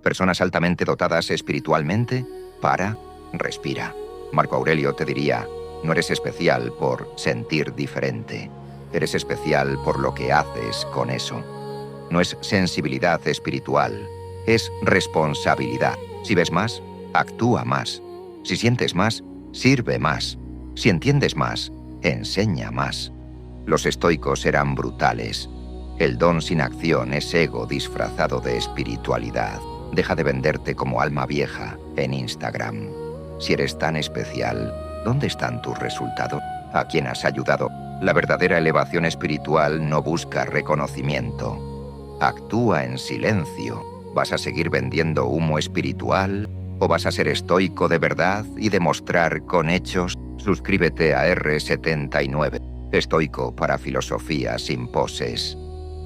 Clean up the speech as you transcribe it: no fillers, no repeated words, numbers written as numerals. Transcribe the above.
Personas altamente dotadas espiritualmente, para, respira. Marco Aurelio te diría, no eres especial por sentir diferente. Eres especial por lo que haces con eso. No es sensibilidad espiritual, es responsabilidad. Si ves más, actúa más. Si sientes más, sirve más. Si entiendes más, enseña más. Los estoicos eran brutales. El don sin acción es ego disfrazado de espiritualidad. Deja de venderte como alma vieja en Instagram. Si eres tan especial, ¿dónde están tus resultados? ¿A quién has ayudado? La verdadera elevación espiritual no busca reconocimiento. Actúa en silencio. ¿Vas a seguir vendiendo humo espiritual? ¿O vas a ser estoico de verdad y demostrar con hechos? Suscríbete a R79. Estoico para filosofía sin poses.